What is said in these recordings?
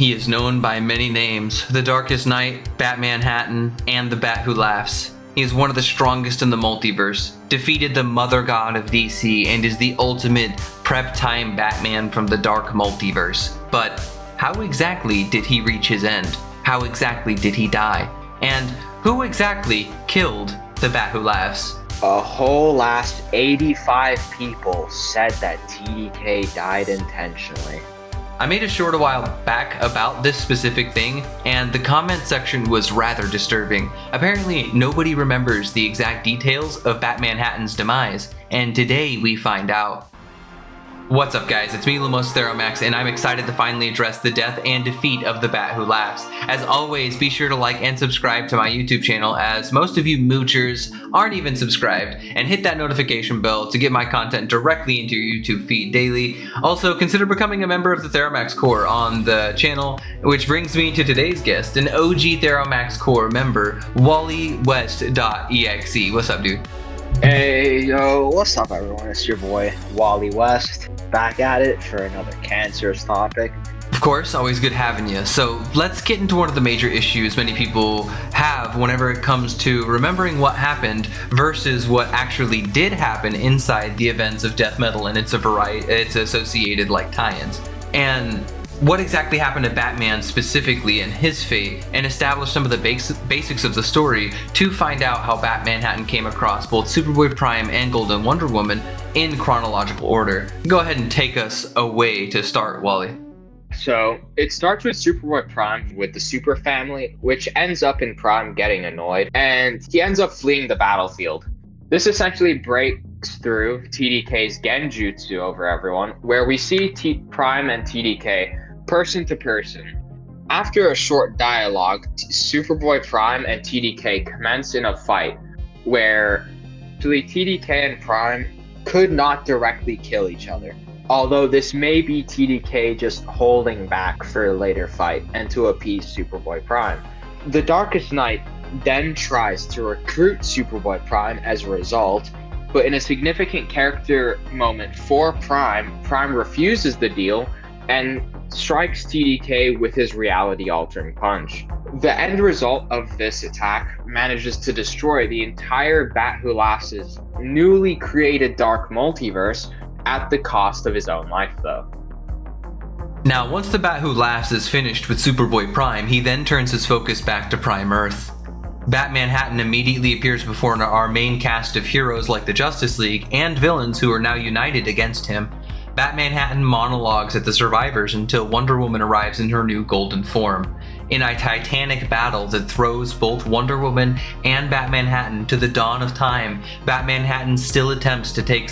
He is known by many names: the Darkest Knight, Batmanhattan, and the Bat Who Laughs. He is one of the strongest in the multiverse, defeated the mother god of DC, and is the ultimate prep time Batman from the dark multiverse. But how exactly did he reach his end? How exactly did he die? And who exactly killed the Bat Who Laughs? A whole last 85 people said that TDK died intentionally. I made a short a while back about this specific thing, and the comment section was rather disturbing. Apparently, nobody remembers the exact details of Batmanhattan's demise, and today we find out. What's up, guys? It's me, LumosTheromax, and I'm excited to finally address the death and defeat of the Bat Who Laughs. As always, be sure to like and subscribe to my YouTube channel, as most of you moochers aren't even subscribed, and hit that notification bell to get my content directly into your YouTube feed daily. Also, consider becoming a member of the Theromax Corps on the channel, which brings me to today's guest, an OG Theromax Corps member, WallyWest.exe. What's up, dude? Hey, yo, what's up, everyone? It's your boy, Wally West, back at it for another cancerous topic. Of course, always good having you. So let's get into one of the major issues many people have whenever it comes to remembering what happened versus what actually did happen inside the events of death metal and its associated tie-ins. And what exactly happened to Batman specifically and his fate, and establish some of the basics of the story to find out how Batmanhattan came across both Superboy Prime and Golden Wonder Woman in chronological order. Go ahead and take us away to start, Wally. So, it starts with Superboy Prime with the Super Family, which ends up in Prime getting annoyed, and he ends up fleeing the battlefield. This essentially breaks through TDK's Genjutsu over everyone, where we see Prime and TDK person to person. After a short dialogue, Superboy Prime and TDK commence in a fight where actually TDK and Prime could not directly kill each other, although this may be TDK just holding back for a later fight and to appease Superboy Prime. The Darkest Knight then tries to recruit Superboy Prime as a result, but in a significant character moment for Prime refuses the deal and strikes TDK with his reality-altering punch. The end result of this attack manages to destroy the entire Bat Who Laughs' newly created dark multiverse at the cost of his own life, though. Now, once the Bat Who Laughs is finished with Superboy Prime, he then turns his focus back to Prime Earth. Batmanhattan immediately appears before our main cast of heroes like the Justice League and villains who are now united against him. Batmanhattan monologues at the survivors until Wonder Woman arrives in her new golden form. In a titanic battle that throws both Wonder Woman and Batmanhattan to the dawn of time, Batmanhattan still attempts to take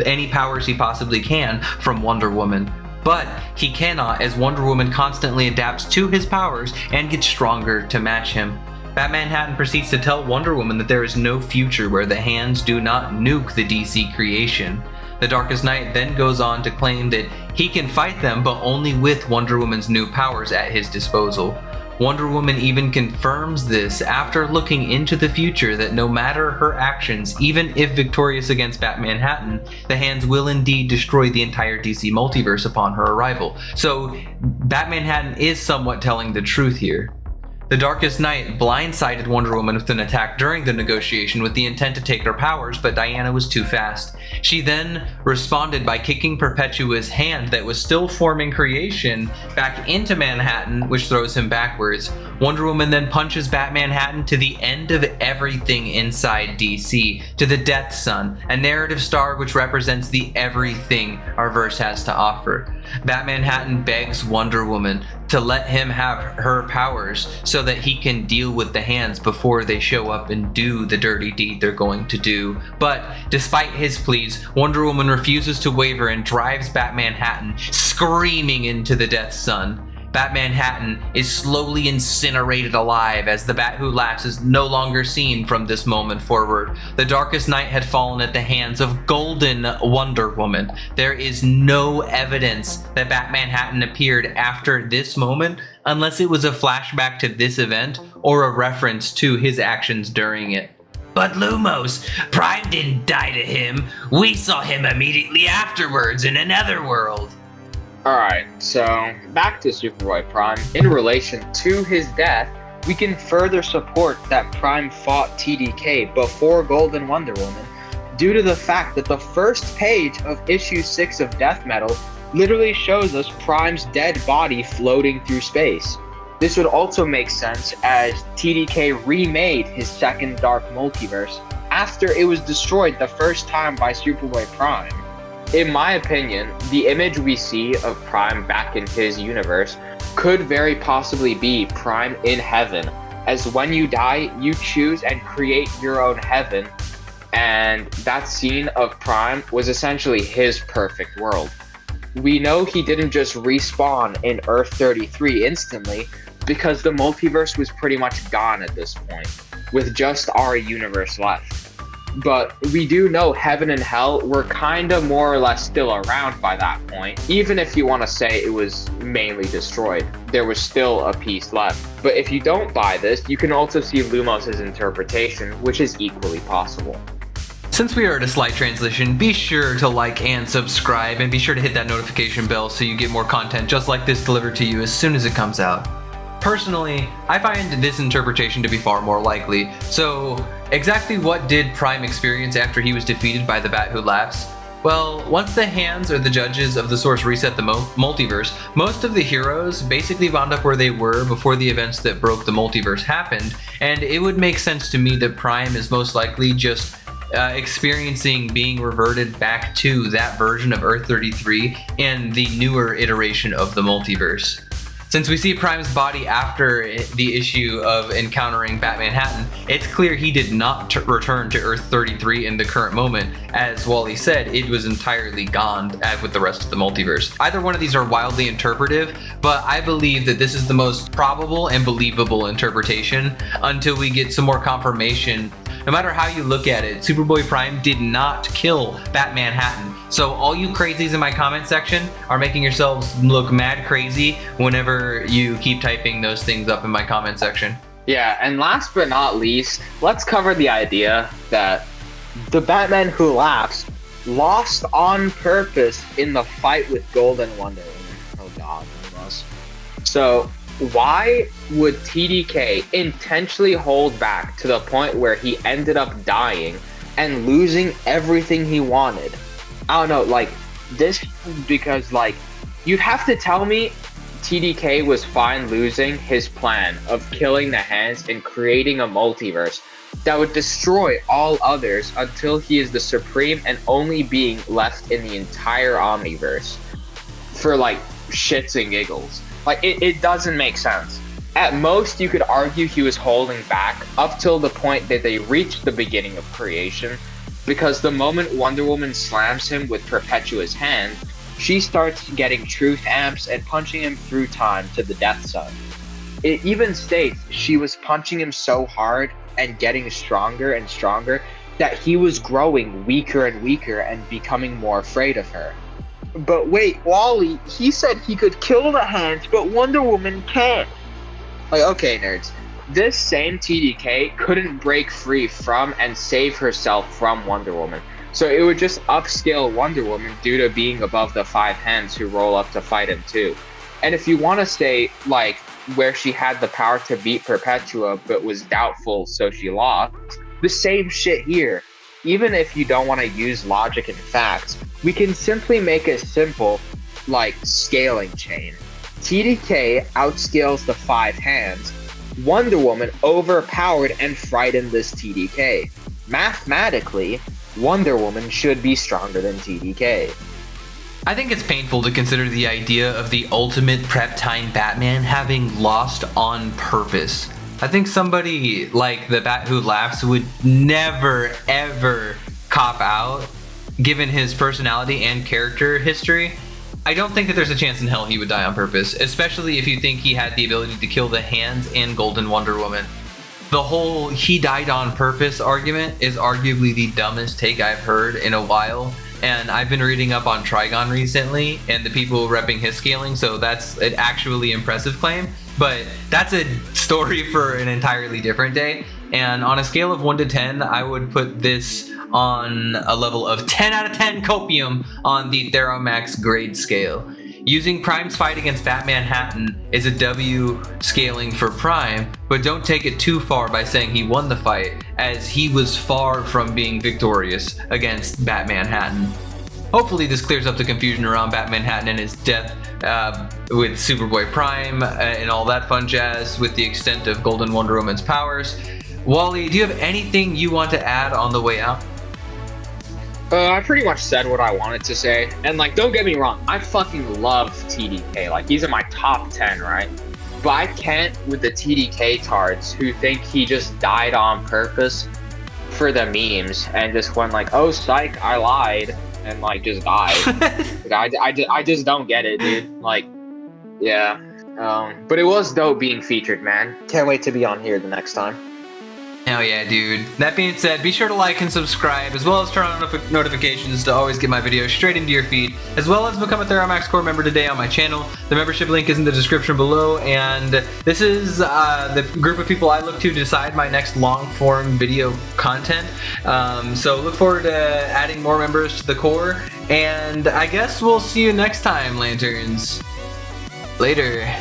any powers he possibly can from Wonder Woman. But he cannot, as Wonder Woman constantly adapts to his powers and gets stronger to match him. Batmanhattan proceeds to tell Wonder Woman that there is no future where the hands do not nuke the DC creation. The Darkest Knight then goes on to claim that he can fight them, but only with Wonder Woman's new powers at his disposal. Wonder Woman even confirms this after looking into the future, that no matter her actions, even if victorious against Batmanhattan, the hands will indeed destroy the entire DC multiverse upon her arrival. So Batmanhattan is somewhat telling the truth here. The Darkest Knight blindsided Wonder Woman with an attack during the negotiation with the intent to take her powers, but Diana was too fast. She then responded by kicking Perpetua's hand that was still forming creation back into Manhattan, which throws him backwards. Wonder Woman then punches Batmanhattan to the end of everything inside DC, to the Death Sun, a narrative star which represents the everything our verse has to offer. Batmanhattan begs Wonder Woman to let him have her powers so that he can deal with the hands before they show up and do the dirty deed they're going to do. But despite his pleas, Wonder Woman refuses to waver and drives Batmanhattan screaming into the Death Sun. Batmanhattan is slowly incinerated alive as the Bat Who Laughs is no longer seen from this moment forward. The Darkest Knight had fallen at the hands of Golden Wonder Woman. There is no evidence that Batmanhattan appeared after this moment unless it was a flashback to this event or a reference to his actions during it. But Lumos, Prime didn't die to him. We saw him immediately afterwards in another world. Alright, so back to Superboy Prime. In relation to his death, we can further support that Prime fought TDK before Golden Wonder Woman due to the fact that the first page of issue 6 of Death Metal literally shows us Prime's dead body floating through space. This would also make sense as TDK remade his second Dark Multiverse after it was destroyed the first time by Superboy Prime. In my opinion, the image we see of Prime back in his universe could very possibly be Prime in heaven, as when you die, you choose and create your own heaven, and that scene of Prime was essentially his perfect world. We know he didn't just respawn in Earth 33 instantly, because the multiverse was pretty much gone at this point, with just our universe left. But we do know heaven and hell were kind of more or less still around by that point. Even if you want to say it was mainly destroyed, there was still a piece left. But if you don't buy this, you can also see Lumos' interpretation, which is equally possible. Since we are at a slight transition, be sure to like and subscribe, and be sure to hit that notification bell so you get more content just like this delivered to you as soon as it comes out. Personally, I find this interpretation to be far more likely. So, exactly what did Prime experience after he was defeated by the Bat Who Laughs? Well, once the hands or the judges of the source reset the multiverse, most of the heroes basically wound up where they were before the events that broke the multiverse happened, and it would make sense to me that Prime is most likely just experiencing being reverted back to that version of Earth 33 and the newer iteration of the multiverse. Since we see Prime's body after the issue of encountering Batmanhattan, it's clear he did not return to Earth 33 in the current moment. As Wally said, it was entirely gone, as with the rest of the multiverse. Either one of these are wildly interpretive, but I believe that this is the most probable and believable interpretation until we get some more confirmation. No matter how you look at it, Superboy Prime did not kill Batmanhattan. So all you crazies in my comment section are making yourselves look mad crazy whenever you keep typing those things up in my comment section. Yeah, and last but not least, let's cover the idea that the Batman Who Laughs lost on purpose in the fight with Golden Wonder Woman. Oh god, almost. So why would TDK intentionally hold back to the point where he ended up dying and losing everything he wanted? I don't know, like, this, because, like, you'd have to tell me TDK was fine losing his plan of killing the hands and creating a multiverse that would destroy all others until he is the supreme and only being left in the entire Omniverse for, like, shits and giggles. Like, it doesn't make sense. At most, you could argue he was holding back up till the point that they reached the beginning of creation, because the moment Wonder Woman slams him with Perpetua's hand, she starts getting truth amps and punching him through time to the Death Sun. It even states she was punching him so hard and getting stronger and stronger that he was growing weaker and weaker and becoming more afraid of her. But wait, Wally, he said he could kill the hands, but Wonder Woman can't. Like, okay, nerds. This same TDK couldn't break free from and save herself from Wonder Woman. So it would just upscale Wonder Woman due to being above the 5 hands who roll up to fight him too. And if you want to stay, like, where she had the power to beat Perpetua but was doubtful so she lost, the same shit here. Even if you don't want to use logic and facts, we can simply make a simple, like, scaling chain. TDK outscales the 5 hands. Wonder Woman overpowered and frightened this TDK. Mathematically, Wonder Woman should be stronger than TDK. I think it's painful to consider the idea of the ultimate prep time Batman having lost on purpose. I think somebody like the Bat Who Laughs would never ever cop out, given his personality and character history. I don't think that there's a chance in hell he would die on purpose, especially if you think he had the ability to kill the hands and Golden Wonder Woman. The whole he died on purpose argument is arguably the dumbest take I've heard in a while, and I've been reading up on Trigon recently and the people repping his scaling, so that's an actually impressive claim, but that's a story for an entirely different day. And on a scale of 1 to 10, I would put this on a level of 10 out of 10 copium on the Theromax grade scale. Using Prime's fight against Batmanhattan is a W scaling for Prime, but don't take it too far by saying he won the fight, as he was far from being victorious against Batmanhattan. Hopefully this clears up the confusion around Batmanhattan and his death with Superboy Prime and all that fun jazz with the extent of Golden Wonder Woman's powers. Wally, do you have anything you want to add on the way out? I pretty much said what I wanted to say. And, like, don't get me wrong, I fucking love TDK. Like, he's in my top 10, right? But I can't with the TDK tards who think he just died on purpose for the memes and just went like, oh, psych, I lied, and, like, just died. Like, I just don't get it, dude. Like, yeah. But it was dope being featured, man. Can't wait to be on here the next time. Hell yeah, dude. That being said, be sure to like and subscribe, as well as turn on notifications to always get my videos straight into your feed, as well as become a Theromax Corps member today on my channel. The membership link is in the description below, and this is the group of people I look to decide my next long-form video content. So look forward to adding more members to the Corps, and I guess we'll see you next time, Lanterns. Later.